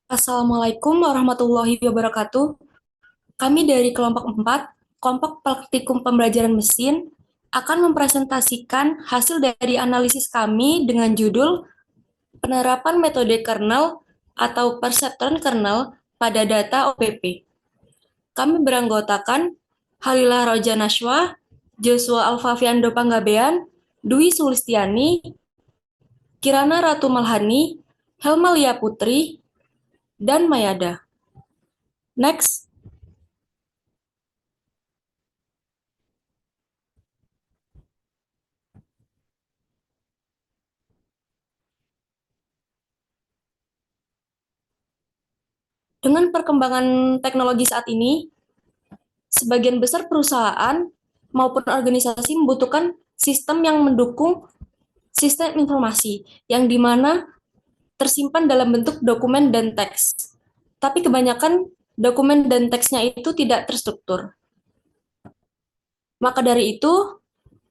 Assalamualaikum warahmatullahi wabarakatuh. Kami dari kelompok 4, kelompok praktikum pembelajaran mesin, akan mempresentasikan hasil dari analisis kami dengan judul penerapan metode kernel atau perseptron kernel pada data OPP. Kami beranggotakan Halila Roja Nashwa, Joshua Alfafiando Panggabean, Dwi Sulistiani, Kirana Ratu Malhani, Helma Lia Putri, dan Mayada. Next. Dengan perkembangan teknologi saat ini, sebagian besar perusahaan maupun organisasi membutuhkan sistem yang mendukung sistem informasi, yang dimana tersimpan dalam bentuk dokumen dan teks. Tapi kebanyakan dokumen dan teksnya itu tidak terstruktur. Maka dari itu,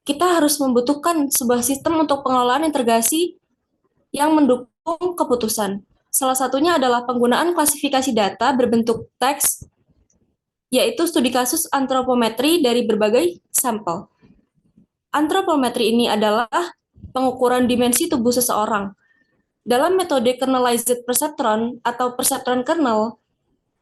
kita harus membutuhkan sebuah sistem untuk pengelolaan integrasi yang mendukung keputusan. Salah satunya adalah penggunaan klasifikasi data berbentuk teks, yaitu studi kasus antropometri dari berbagai sampel. Antropometri ini adalah pengukuran dimensi tubuh seseorang. Dalam metode kernelized perceptron atau perceptron kernel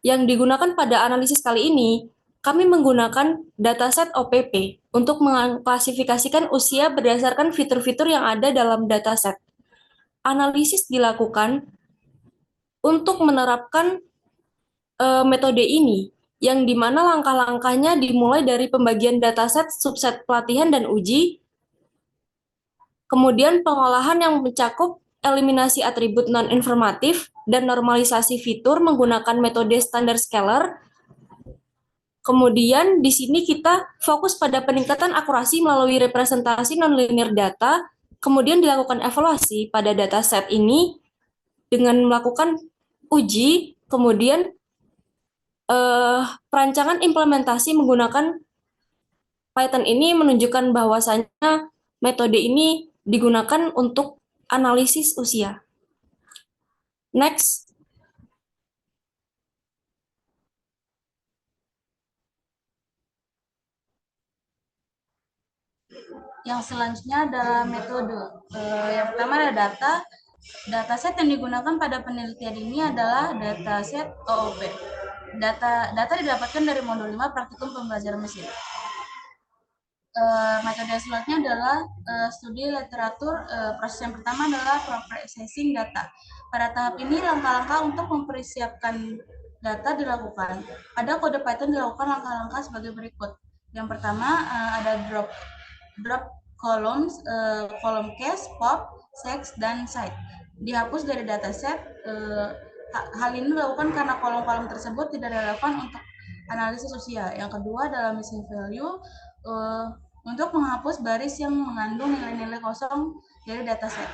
yang digunakan pada analisis kali ini, kami menggunakan dataset OPP untuk mengklasifikasikan usia berdasarkan fitur-fitur yang ada dalam dataset. Analisis dilakukan untuk menerapkan metode ini, yang dimana langkah-langkahnya dimulai dari pembagian dataset, subset pelatihan, dan uji, kemudian pengolahan yang mencakup eliminasi atribut non-informatif dan normalisasi fitur menggunakan metode standar scalar. Kemudian di sini kita fokus pada peningkatan akurasi melalui representasi nonlinear data, kemudian dilakukan evaluasi pada dataset ini dengan melakukan uji, kemudian perancangan implementasi menggunakan Python ini menunjukkan bahwasannya metode ini digunakan untuk analisis usia. Next. Yang selanjutnya adalah metode. Yang pertama adalah data. Dataset yang digunakan pada penelitian ini adalah dataset OOP. Data didapatkan dari modul 5 praktikum pembelajaran mesin. Metode selanjutnya adalah studi literatur. Proses yang pertama adalah processing data. Pada tahap ini langkah-langkah untuk mempersiapkan data dilakukan. Pada kode Python dilakukan langkah-langkah sebagai berikut. Yang pertama ada drop columns, column case, pop, sex, dan site. Dihapus dari dataset. Hal ini dilakukan karena kolom-kolom tersebut tidak relevan untuk analisis usia. Yang kedua adalah missing value. Untuk menghapus baris yang mengandung nilai-nilai kosong dari dataset.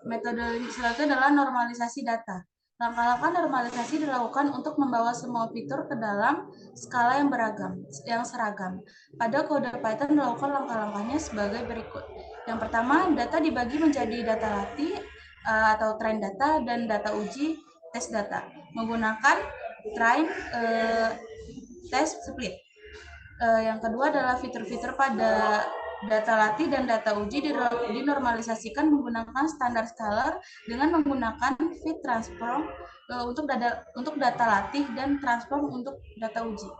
Metode selanjutnya adalah normalisasi data. Langkah-langkah normalisasi dilakukan untuk membawa semua fitur ke dalam skala yang seragam. Pada kode Python dilakukan langkah-langkahnya sebagai berikut. Yang pertama, data dibagi menjadi data latih atau train data dan data uji test data menggunakan train test split. Yang kedua adalah fitur-fitur pada data latih dan data uji dinormalisasikan menggunakan standar scalar dengan menggunakan fit transform untuk data latih dan transform untuk data uji.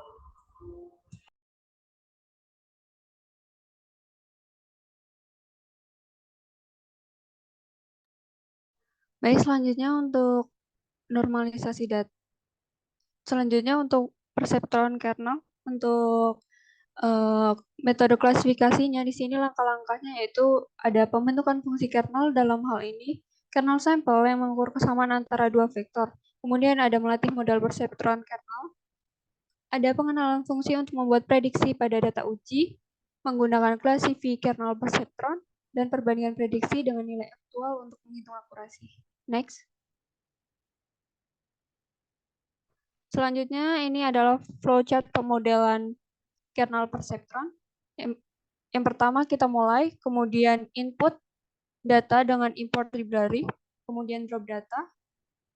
Baik, selanjutnya untuk normalisasi data. Selanjutnya untuk perceptron kernel, untuk metode klasifikasinya di sini langkah-langkahnya yaitu ada pembentukan fungsi kernel, dalam hal ini kernel sampel yang mengukur kesamaan antara dua vektor. Kemudian ada melatih modal perceptron kernel. Ada pengenalan fungsi untuk membuat prediksi pada data uji menggunakan klasifi kernel perceptron dan perbandingan prediksi dengan nilai aktual untuk menghitung akurasi. Next. Selanjutnya ini adalah flowchart pemodelan kernel perceptron. Yang pertama kita mulai, kemudian input data dengan import library, kemudian drop data,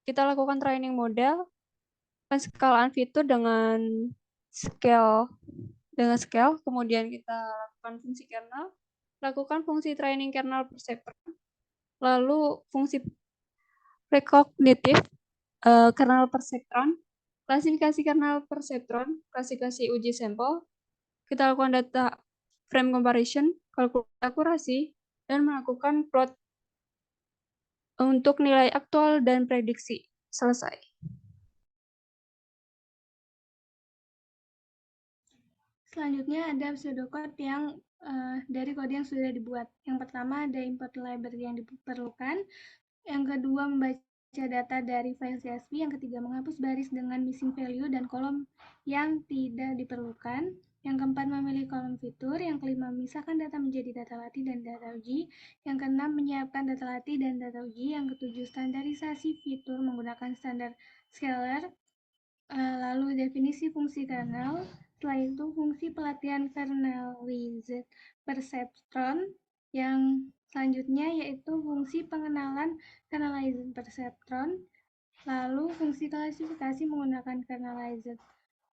kita lakukan training model, penskalaan fitur scale, kemudian kita lakukan fungsi kernel, lakukan fungsi training kernel perceptron, lalu fungsi prekognitif kernel perceptron, klasifikasi kernel perceptron, klasifikasi uji sampel, kita lakukan data frame comparison, kalkulasi akurasi, dan melakukan plot untuk nilai aktual dan prediksi. Selesai. Selanjutnya ada pseudocode yang dari kode yang sudah dibuat. Yang pertama ada import library yang diperlukan. Yang kedua membaca data dari file CSV. Yang ketiga menghapus baris dengan missing value dan kolom yang tidak diperlukan. Yang keempat memilih kolom fitur. Yang kelima memisahkan data menjadi data latih dan data uji. Yang keenam menyiapkan data latih dan data uji. Yang ketujuh standarisasi fitur menggunakan standar scalar. Lalu definisi fungsi kernel. Setelah itu fungsi pelatihan kernelized perceptron. Yang selanjutnya yaitu fungsi pengenalan kernelized perceptron. Lalu fungsi klasifikasi menggunakan kernelized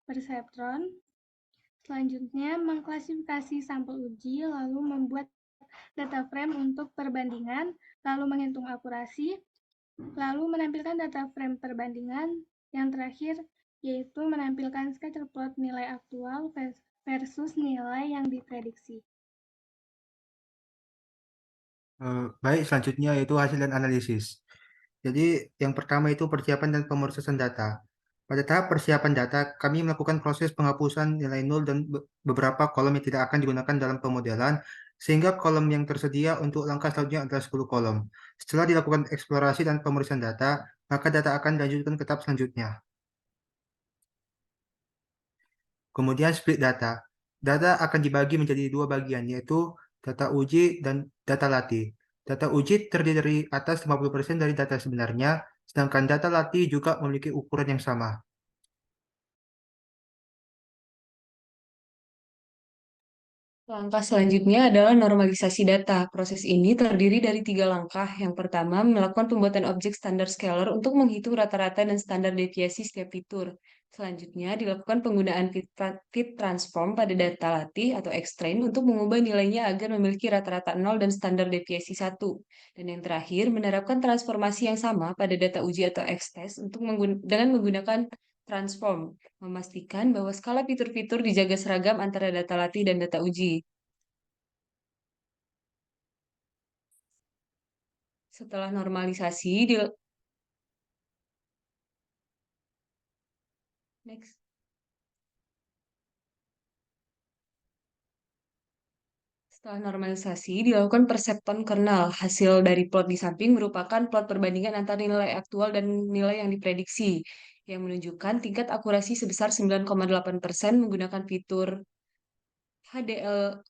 perceptron. Selanjutnya mengklasifikasi sampel uji, lalu membuat data frame untuk perbandingan, lalu menghitung akurasi, lalu menampilkan data frame perbandingan. Yang terakhir yaitu menampilkan scatter plot nilai aktual versus nilai yang diprediksi. Baik, selanjutnya yaitu hasil dan analisis. Jadi yang pertama itu persiapan dan pemrosesan data. Pada tahap persiapan data, kami melakukan proses penghapusan nilai nol dan beberapa kolom yang tidak akan digunakan dalam pemodelan, sehingga kolom yang tersedia untuk langkah selanjutnya adalah 10 kolom. Setelah dilakukan eksplorasi dan pemrosesan data, maka data akan dilanjutkan ke tahap selanjutnya. Kemudian split data. Data akan dibagi menjadi dua bagian, yaitu data uji dan data latih. Data uji terdiri dari atas 50% dari data sebenarnya, sedangkan data latih juga memiliki ukuran yang sama. Langkah selanjutnya adalah normalisasi data. Proses ini terdiri dari 3 langkah. Yang pertama, melakukan pembuatan objek standar scalar untuk menghitung rata-rata dan standar deviasi setiap fitur. Selanjutnya, dilakukan penggunaan fit transform pada data latih atau X-train untuk mengubah nilainya agar memiliki rata-rata 0 dan standar deviasi 1. Dan yang terakhir, menerapkan transformasi yang sama pada data uji atau X-test dengan menggunakan transform, memastikan bahwa skala fitur-fitur dijaga seragam antara data latih dan data uji. Setelah normalisasi, next. Setelah normalisasi, dilakukan perseptron kernel. Hasil dari plot di samping merupakan plot perbandingan antara nilai aktual dan nilai yang diprediksi, yang menunjukkan tingkat akurasi sebesar 9,8% menggunakan fitur HDL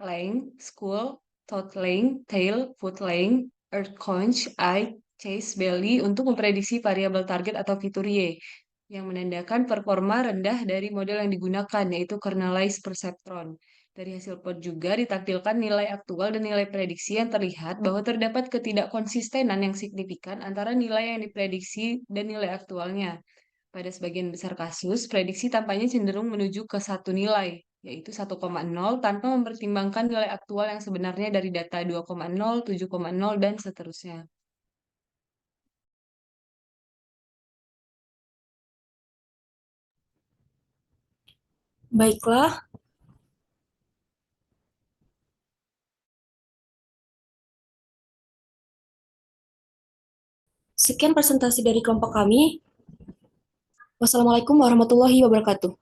length, school, thought length, tail, foot length, earth conch, eye, chase, belly untuk memprediksi variabel target atau fitur Y, yang menandakan performa rendah dari model yang digunakan, yaitu kernelized perceptron. Dari hasil plot juga ditampilkan nilai aktual dan nilai prediksi yang terlihat bahwa terdapat ketidakkonsistenan yang signifikan antara nilai yang diprediksi dan nilai aktualnya. Pada sebagian besar kasus, prediksi tampaknya cenderung menuju ke satu nilai, yaitu 1,0 tanpa mempertimbangkan nilai aktual yang sebenarnya dari data 2,0, 7,0, dan seterusnya. Baiklah, sekian presentasi dari kelompok kami. Wassalamualaikum warahmatullahi wabarakatuh.